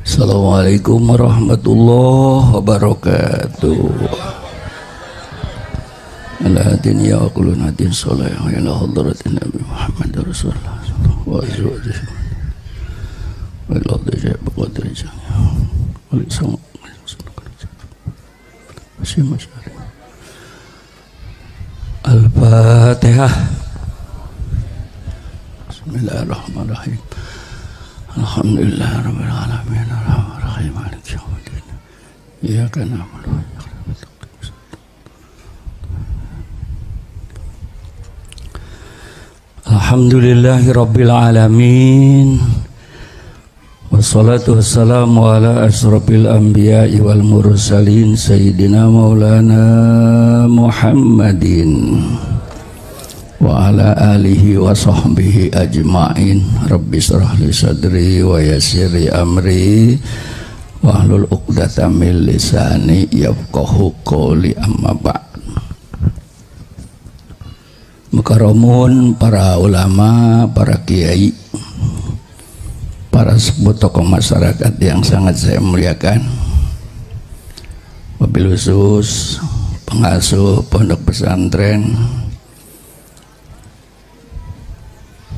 Assalamualaikum warahmatullahi wabarakatuh. Ala hadin ya kulun hadin salih ila hadratin Nabi Muhammad Rasulullah wa azwajihi wa ila dhajah baqadri jannah wa lisam Al-Fatihah. Bismillahirrahmanirrahim. Alhamdulillah rabbil alamin arrahmanir rahim maliki yaumiddin. Iyyaka na'budu wa iyyaka nasta'in. Alhamdulillahi rabbil alamin. Wassalatu wassalamu ala asrofil anbiya'i wal mursalin sayyidina maulana Muhammadin wa ala alihi wa sahbihi ajma'in. Rabbi shrah li sadri wa yassir li amri wa hlul 'uqdatam min lisani yafqahu qawli, amma ba'd. Mukarramun para ulama, para kiai, para sepuh tokoh masyarakat yang sangat saya muliakan, wabil khusus pengasuh pondok pesantren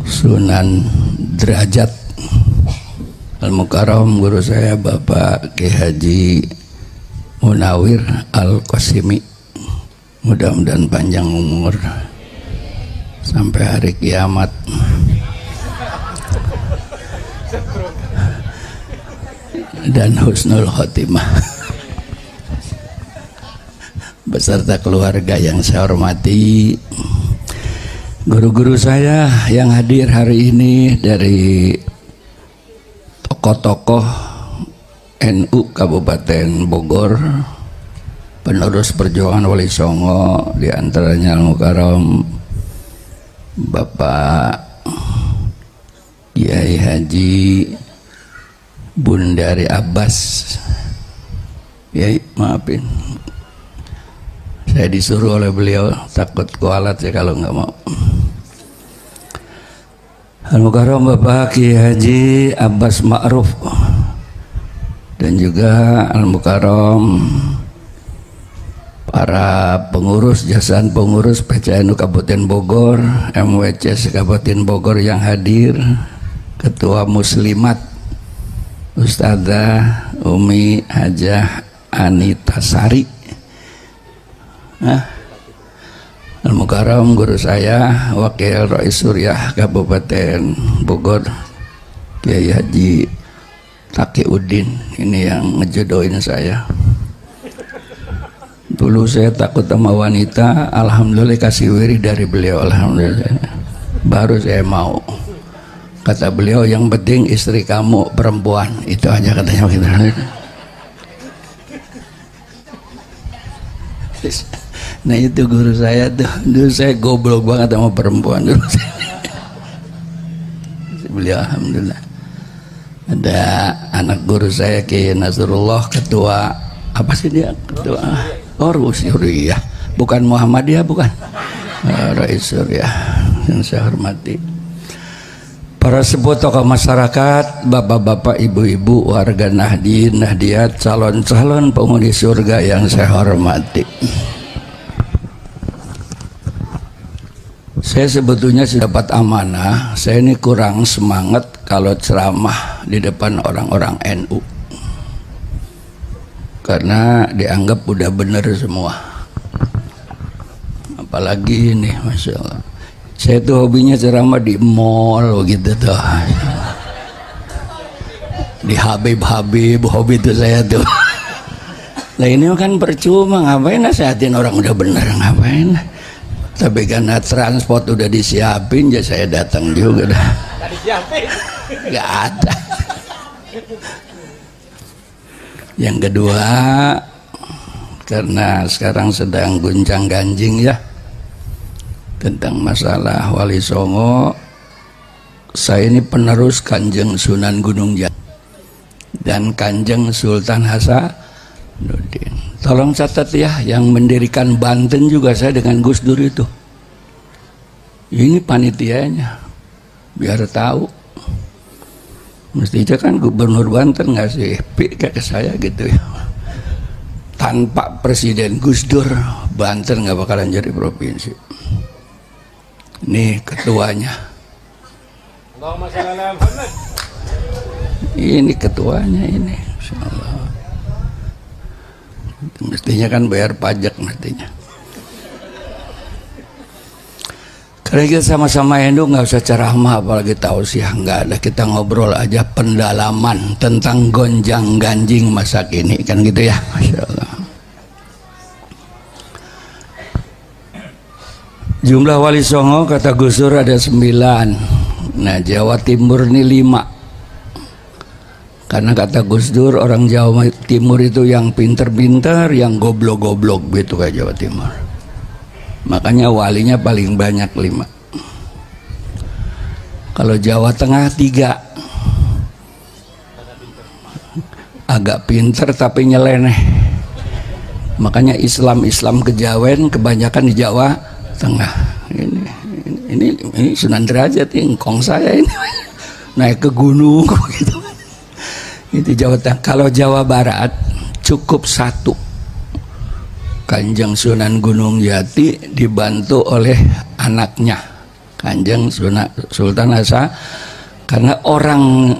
Sunan Derajat Al-Mukarram, guru saya Bapak Ki Haji Munawir Al-Qasimi, mudah-mudahan panjang umur sampai hari kiamat dan husnul khotimah, beserta keluarga yang saya hormati, guru-guru saya yang hadir hari ini dari tokoh-tokoh NU Kabupaten Bogor, penerus perjuangan Wali Songo, diantaranya Al-Mukarram Bapak Kiai Haji Bundari Abbas. Ya, maafin, saya disuruh oleh beliau, takut kualat ya kalau nggak mau. Al-Mukarram Bapak Kiai Haji Abbas Ma'ruf dan juga Al-Mukarram para pengurus, jasan pengurus PCNU Kabupaten Bogor, MWC Kabupaten Bogor yang hadir, Ketua Muslimat Ustadzah Umi Hajah Anita Sari, Al-Mukarram guru saya Wakil Rais Suriah Kabupaten Bogor Kiai Haji Taqiuddin, ini yang ngejodohin saya. Dulu saya takut sama wanita, alhamdulillah kasih wirid dari beliau, alhamdulillah baru saya mau. Kata beliau, yang penting istri kamu perempuan, itu aja katanya. Nah itu guru saya tuh, dulu saya goblok banget sama perempuan dulu. Beliau alhamdulillah. Ada anak guru saya Kiai Nasrullah, ketua apa sih dia, ketua Suriah, bukan Muhammadiyah, bukan, Rais Suriah yang saya hormati. Para sepuh tokoh masyarakat, bapak-bapak, ibu-ibu, warga Nahdien, Nahdiat, calon-calon penghuni surga yang saya hormati. Saya sebetulnya sudah dapat amanah, saya ini kurang semangat kalau ceramah di depan orang-orang NU, karena dianggap udah bener semua. Apalagi ini, Masya Allah, saya tuh hobinya ceramah di mall gitu tuh, di Habib hobi tuh saya tuh. Nah ini kan percuma, ngapain nasihatin orang udah bener, ngapain. Tapi karena transport udah disiapin, ya saya datang juga dah. Gak ada. Yang kedua, karena sekarang sedang guncang ganjing ya tentang masalah Wali Songo, saya ini penerus Kanjeng Sunan Gunung Jati dan Kanjeng Sultan Hasanuddin. Tolong catat ya, yang mendirikan Banten juga saya dengan Gus Dur itu. Ini panitianya, biar tahu. Mestinya kan gubernur Banten ngasih pik ke saya gitu ya. Tanpa Presiden Gus Dur, Banten nggak bakalan jadi provinsi. Ini ketuanya. Ini ketuanya ini. Insyaallah. Mestinya kan bayar pajak mestinya. Karena kita sama-sama Hindu nggak usah ceramah apalagi tausiah, nggak ada, kita ngobrol aja pendalaman tentang gonjang ganjing masa kini kan gitu ya, Masya Allah. Jumlah wali songo kata Gus Dur ada 9. Nah Jawa Timur ini 5. Karena kata Gus Dur orang Jawa Timur itu yang pinter-pinter, yang goblok-goblok gitu kayak Jawa Timur. Makanya walinya paling banyak 5. Kalau Jawa Tengah 3, agak pinter tapi nyeleneh. Makanya Islam kejawen kebanyakan di Jawa Tengah. Ini Sunan Derajat, engkong saya ini naik ke gunung gitu. Itu Jawa Tengah. Kalau Jawa Barat cukup 1. Kanjeng Sunan Gunung Jati dibantu oleh anaknya Kanjeng Sultan Hasan. Karena orang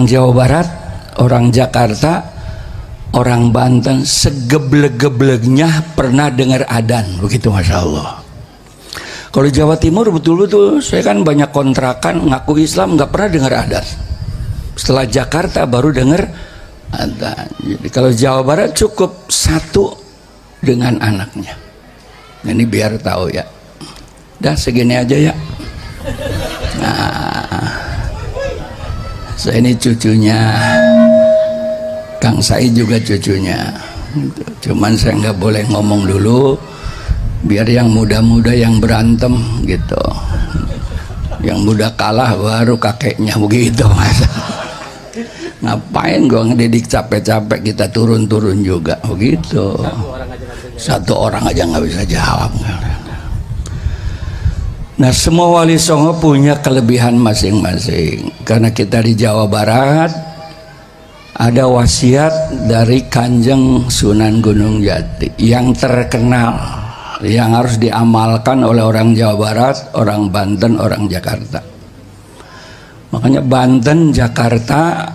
Jawa Barat, orang Jakarta, orang Banten segeblek-geblegnya pernah dengar adzan begitu, Masya Allah. Kalau Jawa Timur betul-betul saya kan banyak kontrakan ngaku Islam nggak pernah dengar adzan. Setelah Jakarta baru dengar adzan. Jadi kalau Jawa Barat cukup 1 dengan anaknya. Nah, ini biar tahu ya. Dah segini aja ya. Nah, saya ini cucunya Kang Said, juga cucunya. Cuman saya nggak boleh ngomong dulu, biar yang muda-muda yang berantem gitu. Yang muda kalah baru kakeknya begitu, Mas. Ngapain gua ngedidik capek-capek, kita turun-turun juga begitu. Satu orang aja nggak bisa jawab. Nah semua wali songo punya kelebihan masing-masing. Karena kita di Jawa Barat ada wasiat dari Kanjeng Sunan Gunung Jati yang terkenal, yang harus diamalkan oleh orang Jawa Barat, orang Banten, orang Jakarta. Makanya Banten, Jakarta,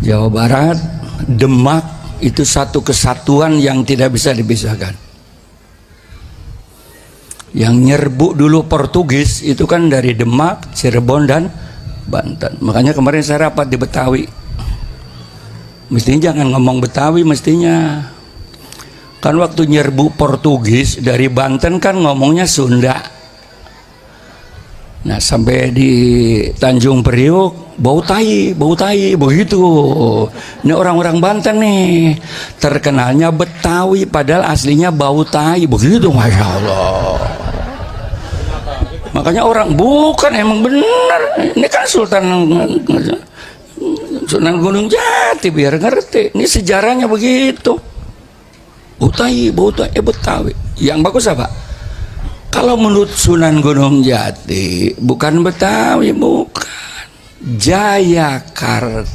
Jawa Barat, Demak itu satu kesatuan yang tidak bisa dipisahkan. Yang nyerbu dulu Portugis itu kan dari Demak, Cirebon dan Banten. Makanya kemarin saya rapat di Betawi. Mestinya jangan ngomong Betawi mestinya. Kan waktu nyerbu Portugis dari Banten kan ngomongnya Sunda. Nah sampai di Tanjung Priok bau tai begitu. Ini orang-orang Banten nih terkenalnya Betawi padahal aslinya bau tai begitu, Masya Allah. Makanya orang bukan, emang benar. Ini kan Sunan Gunung Jati biar ngerti. Ini sejarahnya begitu. Bau tai Betawi. Yang bagus apa? Kalau menurut Sunan Gunung Jati bukan Betawi, bukan, Jayakarta.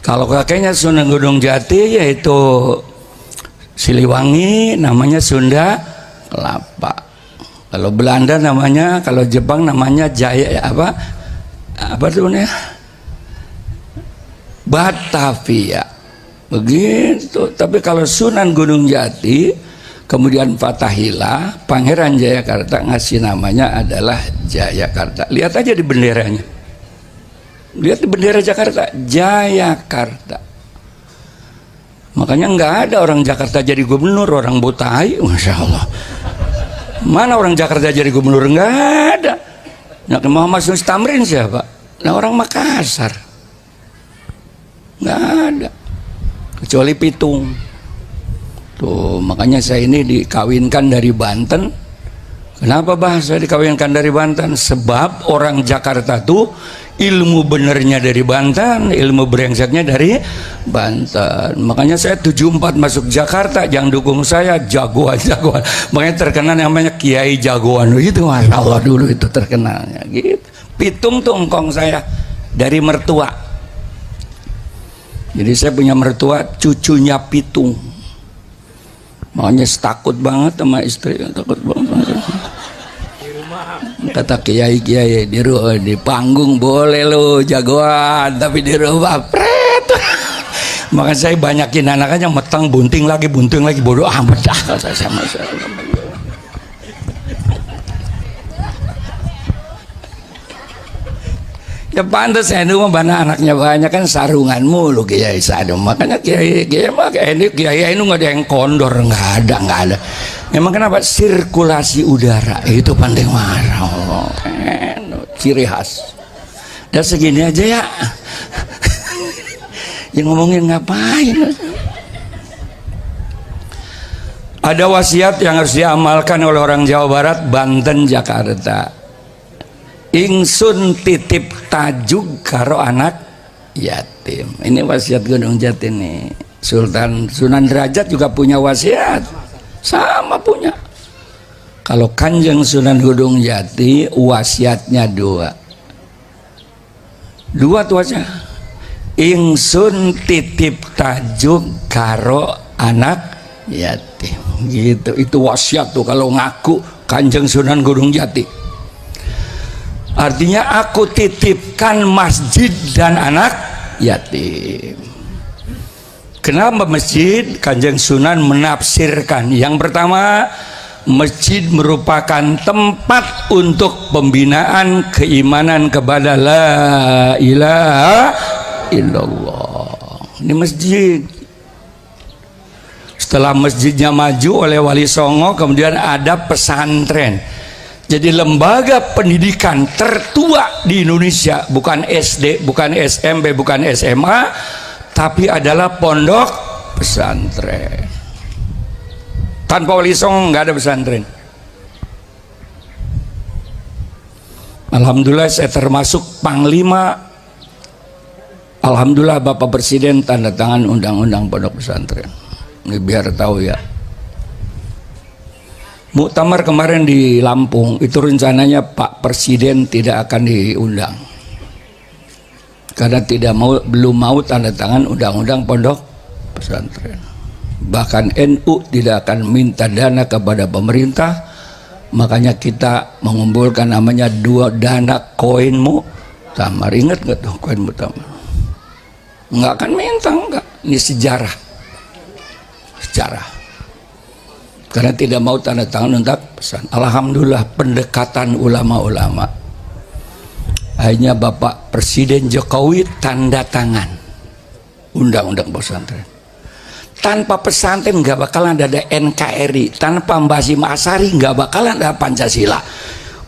Kalau kakeknya Sunan Gunung Jati yaitu Siliwangi, namanya Sunda Kelapa. Kalau Belanda namanya, kalau Jepang namanya apa tuh nih? Batavia. Begitu. Tapi kalau Sunan Gunung Jati kemudian Fathahillah, Pangeran Jayakarta ngasih namanya adalah Jayakarta. Lihat aja di benderanya. Lihat di bendera Jakarta, Jayakarta. Makanya nggak ada orang Jakarta jadi gubernur, orang Botai, Masya Allah. Mana orang Jakarta jadi gubernur? Nggak ada. Nah, Muhammad Yunus Tamrin siapa? Nah, orang Makassar. Nggak ada. Kecuali Pitung. Tuh, makanya saya ini dikawinkan dari Banten. Kenapa bahasa dikawinkan dari Banten? Sebab orang Jakarta tuh ilmu benernya dari Banten, ilmu brengseknya dari Banten. Makanya saya 74 masuk Jakarta, jangan dukung saya, jagoan. Makanya terkenal namanya Kiai Jagoan itu, Masya Allah dulu itu terkenalnya gitu. Pitung tuh engkong saya dari mertua. Jadi saya punya mertua cucunya Pitung. Makanya takut banget sama istri, takut banget. Kata kiai di panggung boleh lo jagoan, tapi di rumah pret. Maka saya banyakin anaknya metang bunting lagi bodoh amat dah kata sama saya. Ya pantas ini mah mana anaknya banyak kan sarungan mulu kiai sadem. Makanya kiai mah kiai ini nggak ada yang kondor, nggak ada. Memang kenapa? Sirkulasi udara itu penting marah. Oh, ciri khas. Dan segini aja ya. Yang ngomongin ngapain? Ada wasiat yang harus diamalkan oleh orang Jawa Barat, Banten, Jakarta. Ingsun titip tajuk karo anak yatim. Ini wasiat Gunung Jati nih. Sultan Sunan Derajat juga punya wasiat, sama punya. Kalau Kanjeng Sunan Gunung Jati wasiatnya dua tuh aja. Ingsun titip tajuk karo anak yatim. Gitu, itu wasiat tuh kalau ngaku Kanjeng Sunan Gunung Jati. Artinya aku titipkan masjid dan anak yatim. Kenapa masjid? Kanjeng Sunan menafsirkan. Yang pertama, masjid merupakan tempat untuk pembinaan keimanan kepada la ilaha illallah. Ini masjid. Setelah masjidnya maju oleh Wali Songo, kemudian ada pesantren. Jadi lembaga pendidikan tertua di Indonesia bukan SD, bukan SMP, bukan SMA, tapi adalah pondok pesantren. Tanpa Wali Songo nggak ada pesantren. Alhamdulillah saya termasuk panglima. Alhamdulillah Bapak Presiden tanda tangan undang-undang pondok pesantren. Ini biar tahu ya. Muktamar kemarin di Lampung itu rencananya Pak Presiden tidak akan diundang karena belum mau tanda tangan undang-undang pondok pesantren. Bahkan NU tidak akan minta dana kepada pemerintah, makanya kita mengumpulkan namanya dana koin muktamar. Ingat nggak tuh koin muktamar? Nggak akan minta, nggak. Ini sejarah. Karena tidak mau tanda tangan untuk pesan. Alhamdulillah pendekatan ulama-ulama. Akhirnya Bapak Presiden Jokowi tanda tangan undang-undang pesantren. Tanpa pesantren nggak bakalan ada NKRI. Tanpa Mbah Hasyim Asy'ari nggak bakalan ada Pancasila.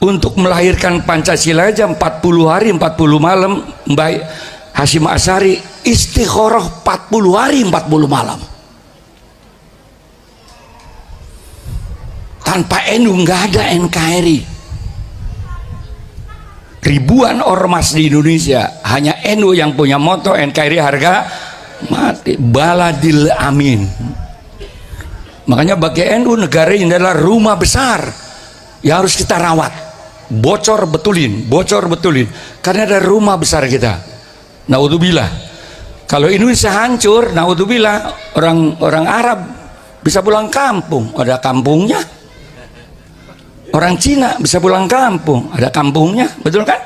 Untuk melahirkan Pancasila aja 40 hari 40 malam Mbah Hasyim Asy'ari istikharah 40 hari 40 malam. Tanpa NU nggak ada NKRI. Ribuan ormas di Indonesia, hanya NU yang punya moto NKRI harga mati. Baladil amin. Makanya bagi NU negara ini adalah rumah besar yang harus kita rawat. Bocor betulin. Karena ada rumah besar kita. Naudzubillah. Kalau Indonesia hancur, naudzubillah, orang Arab bisa pulang kampung, ada kampungnya. Orang Cina bisa pulang kampung, ada kampungnya, betul kan?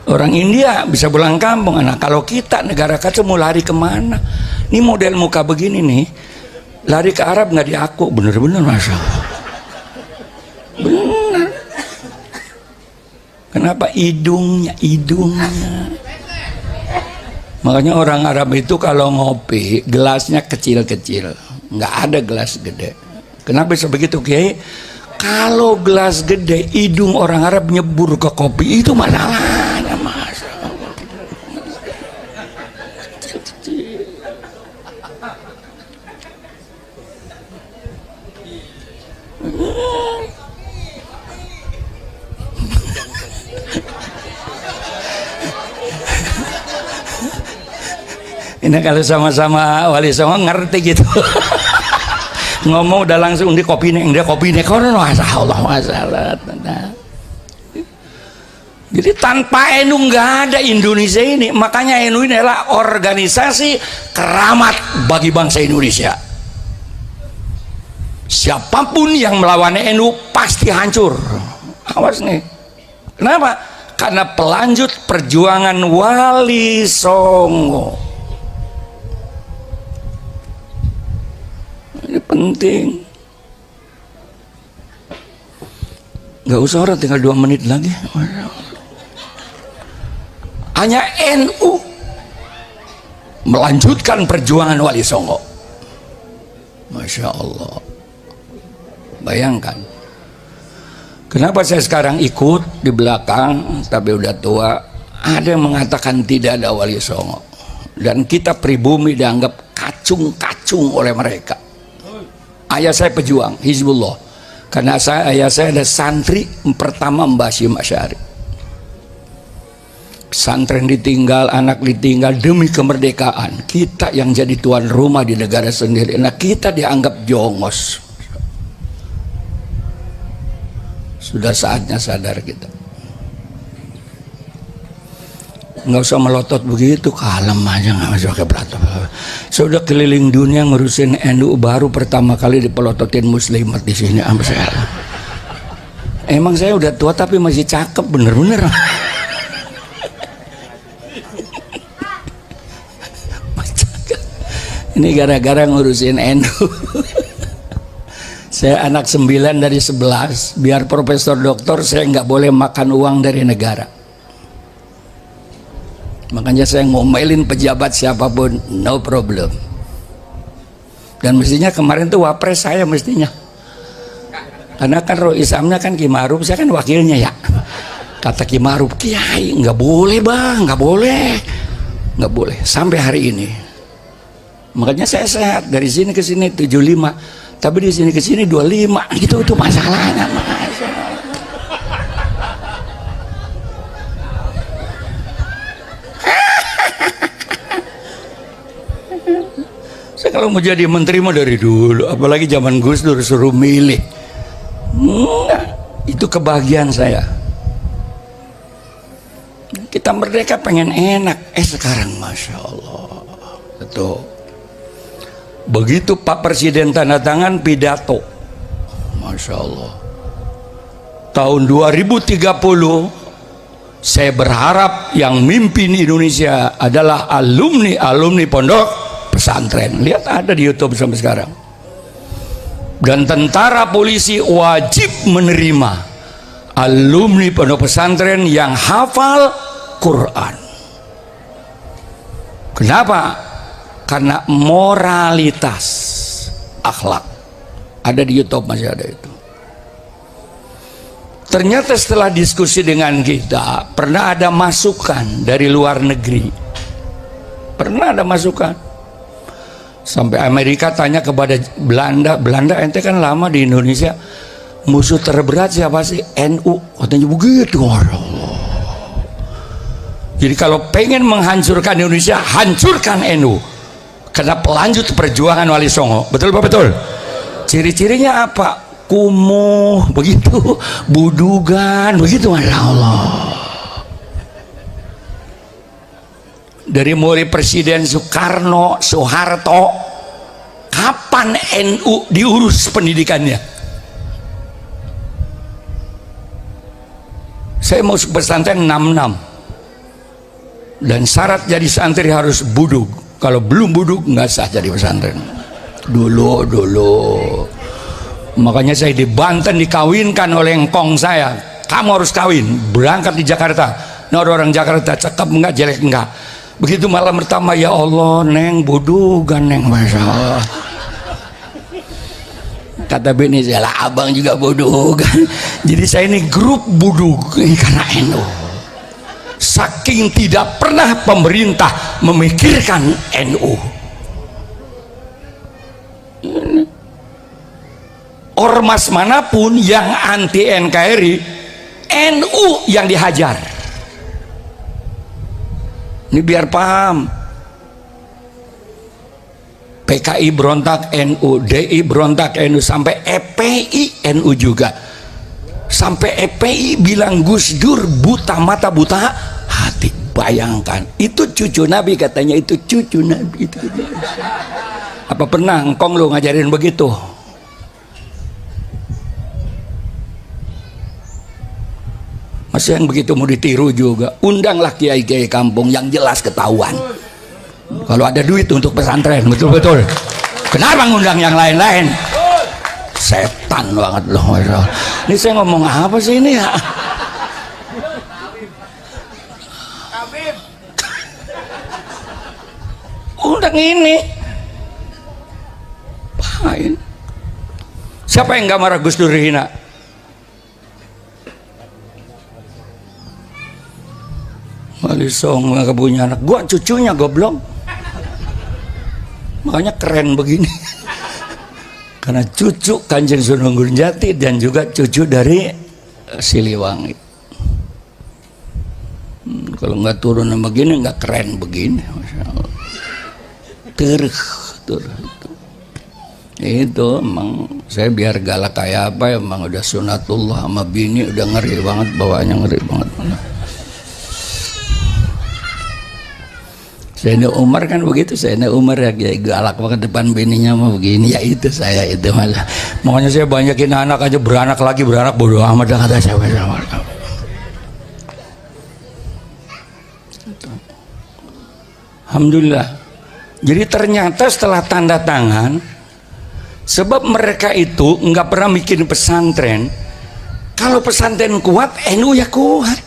Orang India bisa pulang kampung. Nah, kalau kita negara kaca mau lari kemana? Ini model muka begini nih, lari ke Arab nggak diaku, bener-bener Masya Allah. Bener. Kenapa? Hidungnya. Makanya orang Arab itu kalau ngopi gelasnya kecil-kecil, nggak ada gelas gede. Kenapa bisa begitu, Kiai? Kalau gelas gede, hidung orang Arab nyebur ke kopi, itu masalahnya, Mas. Ini kalau sama-sama Wali Songo ngerti gitu. Ngomong udah langsung di kopi nih, dia kopi nih, kono masalah. Jadi tanpa NU nggak ada Indonesia ini. Makanya NU ini adalah organisasi keramat bagi bangsa Indonesia. Siapapun yang melawan NU pasti hancur. Awas nih. Kenapa? Karena pelanjut perjuangan Wali Songo. Ini penting. Nggak usah orang, tinggal 2 menit lagi. Hanya NU melanjutkan perjuangan Wali Songo. Masya Allah. Bayangkan. Kenapa saya sekarang ikut di belakang, tapi udah tua. Ada yang mengatakan tidak ada Wali Songo. Dan kita pribumi dianggap kacung-kacung oleh mereka. Ayah saya pejuang, Hizbullah. Karena ayah saya ada santri pertama Mbah Hashim Asy'ari. Santren ditinggal, anak ditinggal demi kemerdekaan. Kita yang jadi tuan rumah di negara sendiri. Nah, kita dianggap jongos. Sudah saatnya sadar kita. Nggak usah melotot begitu, kalem aja, nggak usah pakai berantem. Saya udah keliling dunia ngurusin NU, baru pertama kali dipelototin muslimat di sini sama saya. Emang saya udah tua tapi masih cakep, bener-bener. Ini gara-gara ngurusin NU. Saya anak 9 dari 11. Biar profesor doktor saya nggak boleh makan uang dari negara. Makanya saya ngomelin pejabat siapapun, no problem. Dan mestinya kemarin tuh wapres saya mestinya. Karena kan roh Isamnya kan Ki Ma'ruf, saya kan wakilnya ya. Kata Ki Ma'ruf, Kiai nggak boleh bang, nggak boleh, nggak boleh sampai hari ini. Makanya saya sehat dari sini ke sini 75, tapi di sini ke sini 25, gitu itu masalahnya. Saya kalau mau jadi menteri mah dari dulu, apalagi zaman Gus Dur suruh milih. Itu kebahagiaan saya. Kita merdeka pengen enak, sekarang Masya Allah. Betul. Begitu Pak Presiden tanda tangan pidato, Masya Allah, tahun 2030 saya berharap yang mimpin Indonesia adalah alumni pondok pesantren. Lihat ada di YouTube sampai sekarang. Dan tentara polisi wajib menerima alumni pondok pesantren yang hafal Quran. Kenapa? Karena moralitas akhlak. Ada di YouTube, masih ada itu. Ternyata setelah diskusi dengan kita, pernah ada masukan dari luar negeri. Pernah ada masukan. Sampai Amerika tanya kepada Belanda, Belanda ente kan lama di Indonesia, musuh terberat siapa sih? NU. Katanya begitu. Jadi kalau pengen menghancurkan Indonesia, hancurkan NU. Karena pelanjut perjuangan Wali Songo. Betul Pak? Betul. Ciri-cirinya apa? Kumuh, begitu, budugan, begitu. Masya Allah. Dari mulai Presiden Soekarno, Soeharto, kapan NU diurus pendidikannya? Saya mau pesantren 66. Dan syarat jadi santri harus budug. Kalau belum buduk nggak sah jadi pesantren. Dulu. Makanya saya di Banten dikawinkan oleh engkong saya. Kamu harus kawin. Berangkat di Jakarta. Nah, orang Jakarta cakep enggak, jelek enggak. Begitu malam pertama, ya Allah, neng budugan neng, Masya Allah. Kata bini saya, lah abang juga budugan. Jadi saya ini grup budug karena NU. Saking tidak pernah pemerintah memikirkan NU. Ormas manapun yang anti NKRI, NU yang dihajar. Ini biar paham. PKI berontak NU, DI berontak NU, sampai EPI NU juga. Sampai EPI bilang Gus Dur buta mata buta hati. Bayangkan, itu cucu Nabi, katanya itu cucu Nabi itu. Apa pernah engkong lu ngajarin begitu? Masih yang begitu mau ditiru juga. Undanglah kiai-kiai kampung yang jelas ketahuan. Kalau ada duit untuk pesantren, betul-betul. Kenapa ngundang yang lain-lain? Setan banget loh. Ini saya ngomong apa sih ini ya? Undang ini. Pahin. Siapa yang gak marah Gus Dur hina? Walisong gak punya anak, gua cucunya goblok. Makanya keren begini. Karena cucu Kanjeng Sunan Gunung Jati dan juga cucu dari Siliwangi. Kalau nggak turun begini nggak keren begini, Masya Allah. Itu emang saya biar galak kayak apa, emang udah sunatullah sama bini, udah ngeri banget bawaannya, ngeri banget. Sayyidina Umar kan begitu, Sayyidina Umar ya galak banget depan bininya mau begini, ya itu saya itu malah. Makanya saya banyakin anak aja, beranak lagi beranak, bodoh amat kata saya. Alhamdulillah. Jadi ternyata setelah tanda tangan, sebab mereka itu nggak pernah bikin pesantren. Kalau pesantren kuat, NU ya kuat.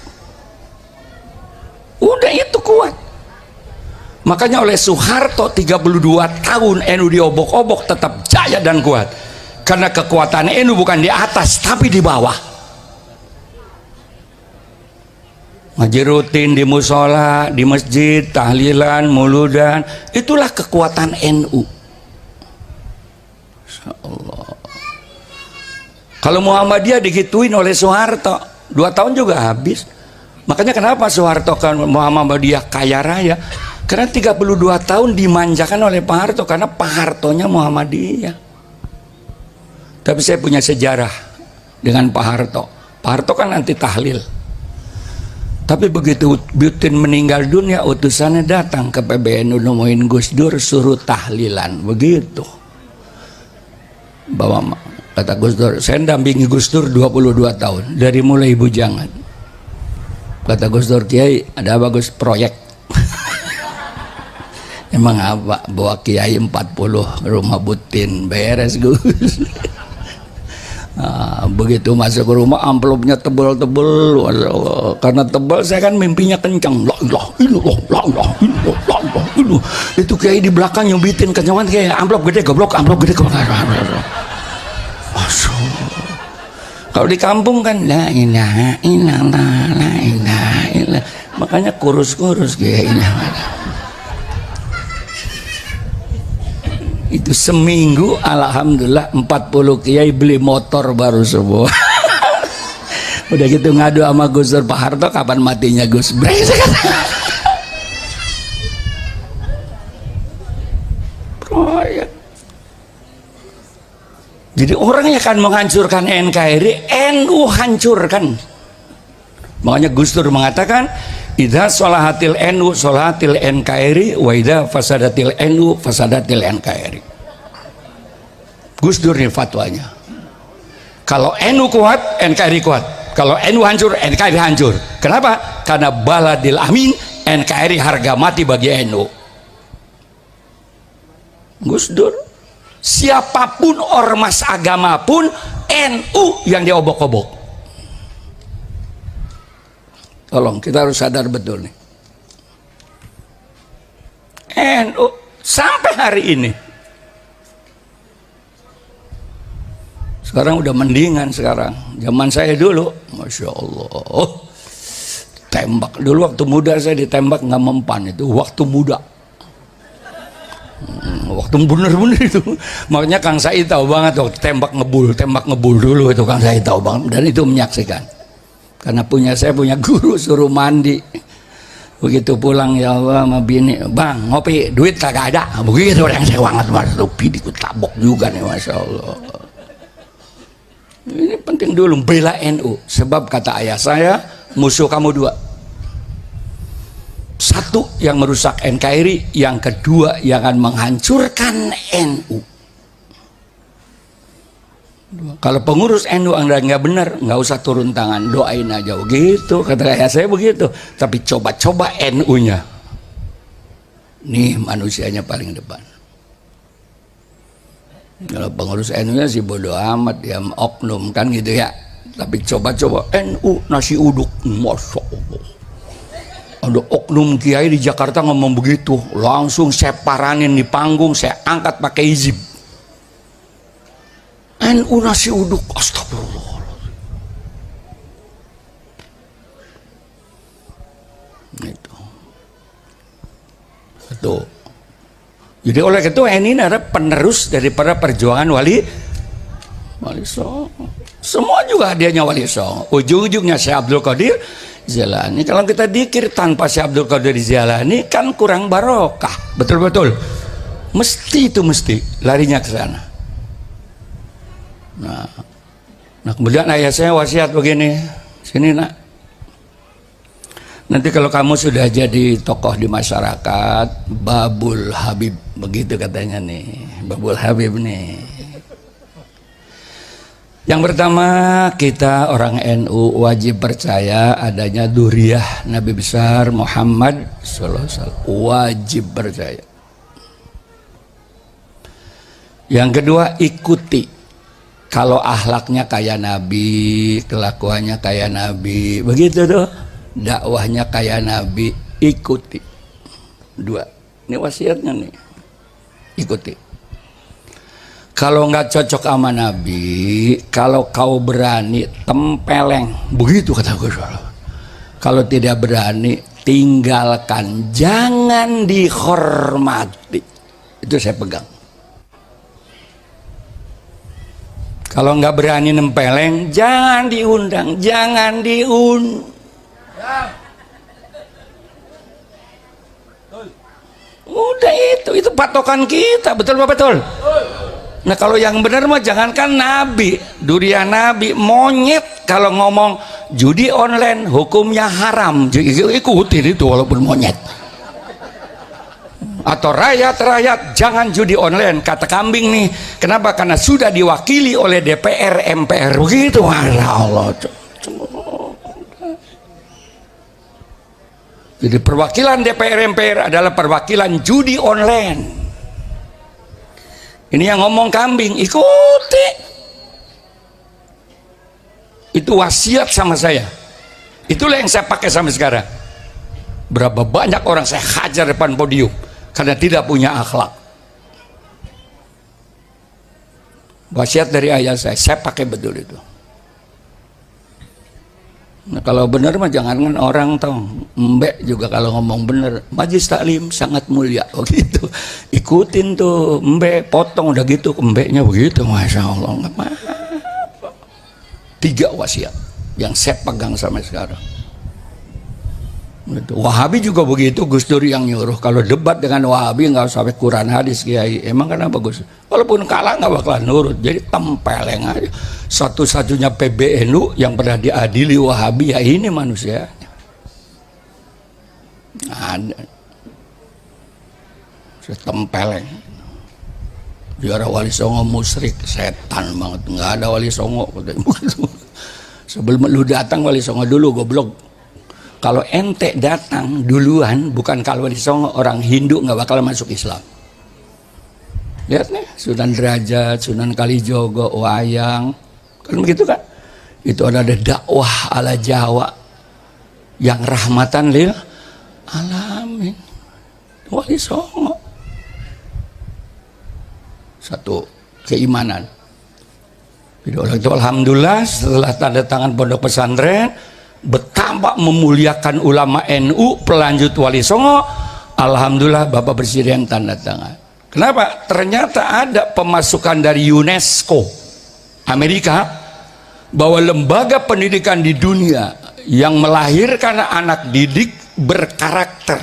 Udah itu kuat. Makanya oleh Soeharto 32 tahun NU diobok-obok tetap jaya dan kuat. Karena kekuatan NU bukan di atas tapi di bawah. Ngaji rutin di musola, di masjid, tahlilan, muludan, itulah kekuatan NU. Insyaallah. Kalau Muhammadiyah digituin oleh Soeharto 2 tahun juga habis. Makanya kenapa Soeharto kan Muhammadiyah kaya raya? Karena 32 tahun dimanjakan oleh Pak Harto, karena Pak Hartonya Muhammadiyah. Tapi saya punya sejarah dengan Pak Harto. Pak Harto kan anti tahlil. Tapi begitu Butin meninggal dunia, utusannya datang ke PBNU nemuin Gus Dur, suruh tahlilan. Begitu. Bawa, kata Gus Dur, saya dampingi Gus Dur 22 tahun. Dari mulai bujangan. Kata Gus Dur, Kiai, ada bagus proyek. Emang apa? Bawa Kiai 40 rumah Butin beres Gus. Begitu masuk ke rumah, amplopnya tebel-tebel. Karena tebel saya kan mimpinya kencang. La ilaha illallah, la ilaha illallah, la ilaha illallah. Itu Kiai di belakang nyubitin kencangan kayak amplop gede goblok, amplop gede goblok. Masya Allah. Kalau di kampung kan la ilaha illallah, la ilaha illallah. Makanya kurus-kurus Kiainya. Itu seminggu alhamdulillah 40 kiai beli motor baru semua. Udah gitu ngadu sama Gus Dur, Pak Harto kapan matinya Gus? Proyek. Jadi orang yang akan menghancurkan NKRI, NU hancurkan. Makanya Gus Dur mengatakan, idza sholahatil NU sholahatil NKRI wa idza fasadatil NU fasadatil NKRI. Gus Dur nih fatwanya. Kalau NU kuat, NKRI kuat. Kalau NU hancur, NKRI hancur. Kenapa? Karena baladil amin, NKRI harga mati bagi NU. Gus Dur, siapapun ormas agama pun NU yang diobok-obok. Tolong, kita harus sadar betul nih. NU sampai hari ini. Sekarang udah mendingan sekarang. Zaman saya dulu, Masya Allah, tembak. Dulu waktu muda saya ditembak nggak mempan, itu waktu muda. Waktu bener-bener itu. Makanya Kang Said tahu banget waktu tembak ngebul dulu itu Kang Said tahu banget. Dan itu menyaksikan. Karena saya punya guru suruh mandi. Begitu pulang, ya Allah sama bini, bang ngopi, duit kagak ada. Begitu yang saya wangat mas, bini ku tabok juga nih, masya Allah. Ini penting dulu bela NU, sebab kata ayah saya, musuh kamu dua. Satu yang merusak NKRI, yang kedua yang akan menghancurkan NU. Kalau pengurus NU Anda nggak benar, nggak usah turun tangan, doain aja begitu. Kata ayah saya begitu. Tapi coba-coba NU-nya, nih manusianya paling depan. Kalau pengurus NU-nya sih bodo amat, ya oknum kan gitu ya. Tapi coba-coba NU nasi uduk, masya Allah. Ada oknum kiai di Jakarta ngomong begitu, langsung saya paranin di panggung, saya angkat pakai izin. NU nasi uduk, astagfirullah. Itu. Jadi oleh itu ini adalah penerus daripada perjuangan Wali Songo. Semua juga hadiahnya Wali Songo. Ujung-ujungnya Syekh Abdul Qadir Jailani. Kalau kita dikir tanpa Syekh Abdul Qadir Jailani kan kurang barokah. Betul-betul. Mesti larinya ke sana. Nah kemudian ayah saya wasiat begini, sini nak, nanti kalau kamu sudah jadi tokoh di masyarakat, Babul Habib, begitu katanya nih, Babul Habib nih. Yang pertama, kita orang NU wajib percaya adanya Duriyah Nabi besar Muhammad sallallahu alaihi wasallam, wajib percaya. Yang kedua, ikuti. Kalau akhlaknya kayak Nabi, kelakuannya kayak Nabi, begitu tuh, dakwahnya kayak Nabi, ikuti. Dua, ini wasiatnya nih, ikuti. Kalau nggak cocok sama Nabi, kalau kau berani tempeleng, begitu kata Gus. Kalau tidak berani, tinggalkan, jangan dihormati. Itu saya pegang. Kalau nggak berani nempeleng, jangan diundang, jangan Udah itu patokan kita, betul apa betul? Nah kalau yang benar mah jangankan Nabi, Duriyah Nabi, monyet kalau ngomong judi online hukumnya haram, ikutin itu walaupun monyet. Atau rakyat jangan judi online, kata kambing nih. Kenapa? Karena sudah diwakili oleh DPR MPR, begitu. Allah. Jadi perwakilan DPR MPR adalah perwakilan judi online. Ini yang ngomong kambing, ikuti. Itu wasiat sama saya. Itulah yang saya pakai sampai sekarang. Berapa banyak orang saya hajar depan podium karena tidak punya akhlak. Wasiat dari ayah saya pakai betul itu. Nah, kalau benar mah jangankan orang tahu, mbek juga kalau ngomong benar, majlis taklim sangat mulia, begitu. Ikutin tuh, mbek potong udah gitu, mbeknya begitu, masya Allah. Nggak apa-apa. 3 wasiat yang saya pegang sampai sekarang. Wahabi juga begitu, Gus Dur yang nyuruh kalau debat dengan Wahabi nggak usah sampai Quran hadis kiai. Emang kenapa Gus? Walaupun kalah nggak bakalan nurut, jadi tempeleng aja. Satu-satunya PBNU yang pernah diadili Wahabi ya ini manusia. Ada, tempeleng. Biara Wali Songo musyrik, setan banget, nggak ada Wali Songo. Sebelum lu datang Wali Songo dulu, goblok. Kalau ente datang duluan, bukan kalau Wali Songo, orang Hindu nggak bakal masuk Islam. Lihat nih, Sunan Derajat, Sunan Kalijogo, Wayang, kan begitu kan? Itu ada dakwah ala Jawa yang rahmatan lil alamin. Wali Songo. Satu keimanan. Jadi oleh itu alhamdulillah setelah tanda tangan pondok pesantren, betapa memuliakan ulama NU, pelanjut Wali Songo. Alhamdulillah Bapak Presiden tanda tangan. Kenapa? Ternyata ada pemasukan dari UNESCO Amerika bahwa lembaga pendidikan di dunia yang melahirkan anak didik berkarakter,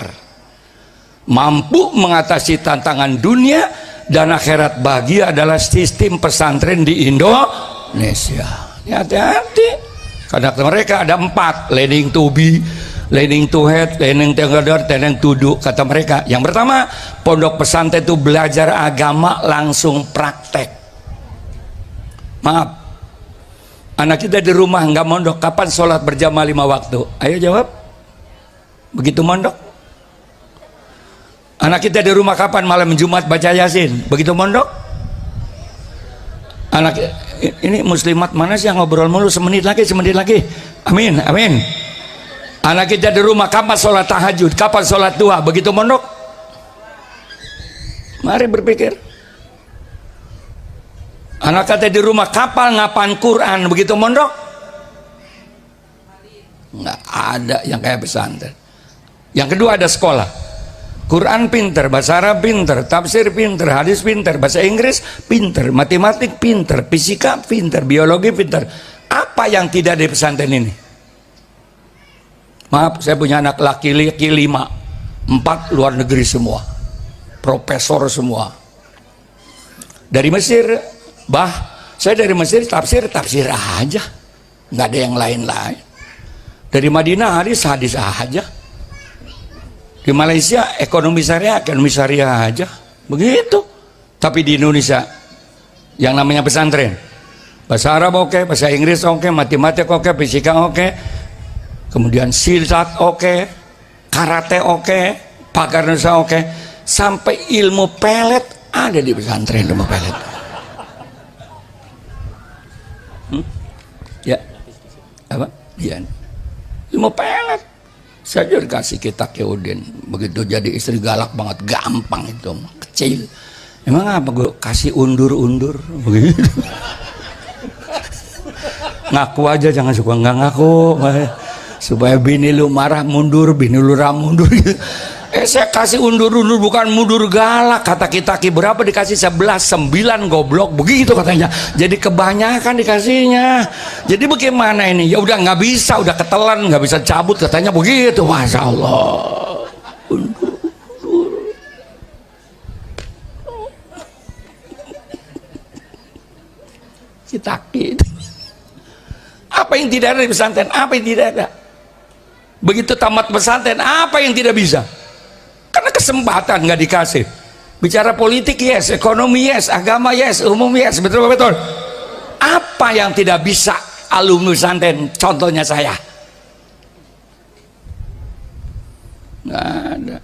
mampu mengatasi tantangan dunia dan akhirat. Bahagia adalah sistem pesantren di Indonesia. Hati-hati, karena mereka ada 4: learning to be, learning to head, learning to gather, learning to do. Kata mereka, yang pertama, pondok pesantren itu belajar agama langsung praktek. Maaf, anak kita di rumah nggak mondok, kapan sholat berjamaah 5 waktu? Ayo jawab. Begitu mondok. Anak kita di rumah kapan malam Jumat baca Yasin? Begitu mondok. Anak ini muslimat mana sih yang ngobrol mulu? Semenit lagi. Amin, amin. Anak kita di rumah kapan sholat tahajud? Kapan sholat duha? Begitu mondok. Mari berpikir. Anak kita di rumah kapan ngapan Quran? Begitu mondok. Nggak ada yang kayak pesantren. Yang kedua ada sekolah. Quran pinter, bahasa Arab pinter, tafsir pinter, hadis pinter, bahasa Inggris pinter, matematik pinter, fisika pinter, biologi pinter. Apa yang tidak di pesantren ini? Maaf, saya punya anak laki-laki 5, 4 luar negeri semua, profesor semua. Dari Mesir, saya dari Mesir tafsir aja, nggak ada yang lain-lain. Dari Madinah hadis aja. Di Malaysia ekonomi syariah aja, begitu. Tapi di Indonesia yang namanya pesantren, bahasa Arab oke, bahasa Inggris oke, matematik oke, fisika oke, kemudian silat oke, karate oke, pagar nusa oke, sampai ilmu pelet ada di pesantren. Ilmu pelet. Ya, apa? Iya. Ilmu pelet. Saya juga kasih kitab Udin, begitu jadi istri galak banget, gampang itu, kecil. Emang apa gue kasih undur begitu. Ngaku aja, jangan suka nggak ngaku, supaya bini lu marah mundur, bini lu mundur. Saya kasih undur bukan mundur galak. Kata kita berapa dikasih? 11, 9 goblok begitu katanya. Jadi kebanyakan dikasihnya. Jadi bagaimana ini? Ya udah nggak bisa, udah ketelan, nggak bisa cabut katanya begitu. Masya Allah. Undur. Kitaki. Apa yang tidak ada di pesantren? Apa yang tidak ada? Begitu tamat pesantren, apa yang tidak bisa? Karena kesempatan nggak dikasih. Bicara politik yes, ekonomi yes, agama yes, umum yes, betul. Apa yang tidak bisa alumni pesantren? Contohnya saya. Nggak ada.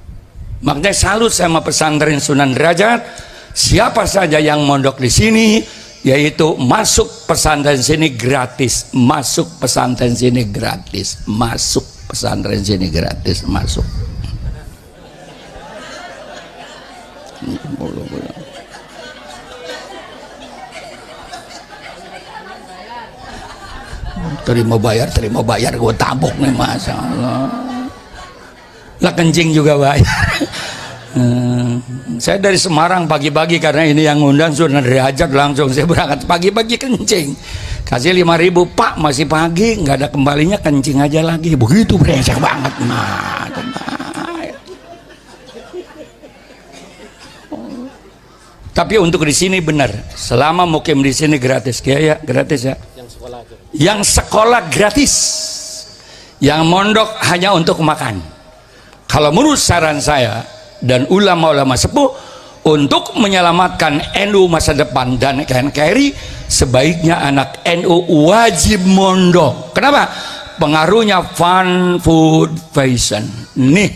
Makanya salut sama pesantren Sunan Derajat. Siapa saja yang mondok di sini, yaitu masuk pesantren sini gratis, masuk pesantren sini gratis, masuk pesantren sini gratis, masuk. Terima bayar gue tabok nih, Masya Allah. Lah kencing juga bayar. Saya dari Semarang pagi-pagi, karena ini yang ngundang Sunan Derajat, langsung saya berangkat pagi-pagi kencing. Kasih 5.000, Pak masih pagi, nggak ada kembalinya, kencing aja lagi. Begitu brengsek banget. Tapi untuk di sini benar, selama mukim di sini gratis, ya gratis ya. Yang sekolah gratis, yang mondok hanya untuk makan. Kalau menurut saran saya dan ulama-ulama sepuh, untuk menyelamatkan NU masa depan dan NKRI, sebaiknya anak NU wajib mondok. Kenapa? Pengaruhnya fun, food, fashion. Nih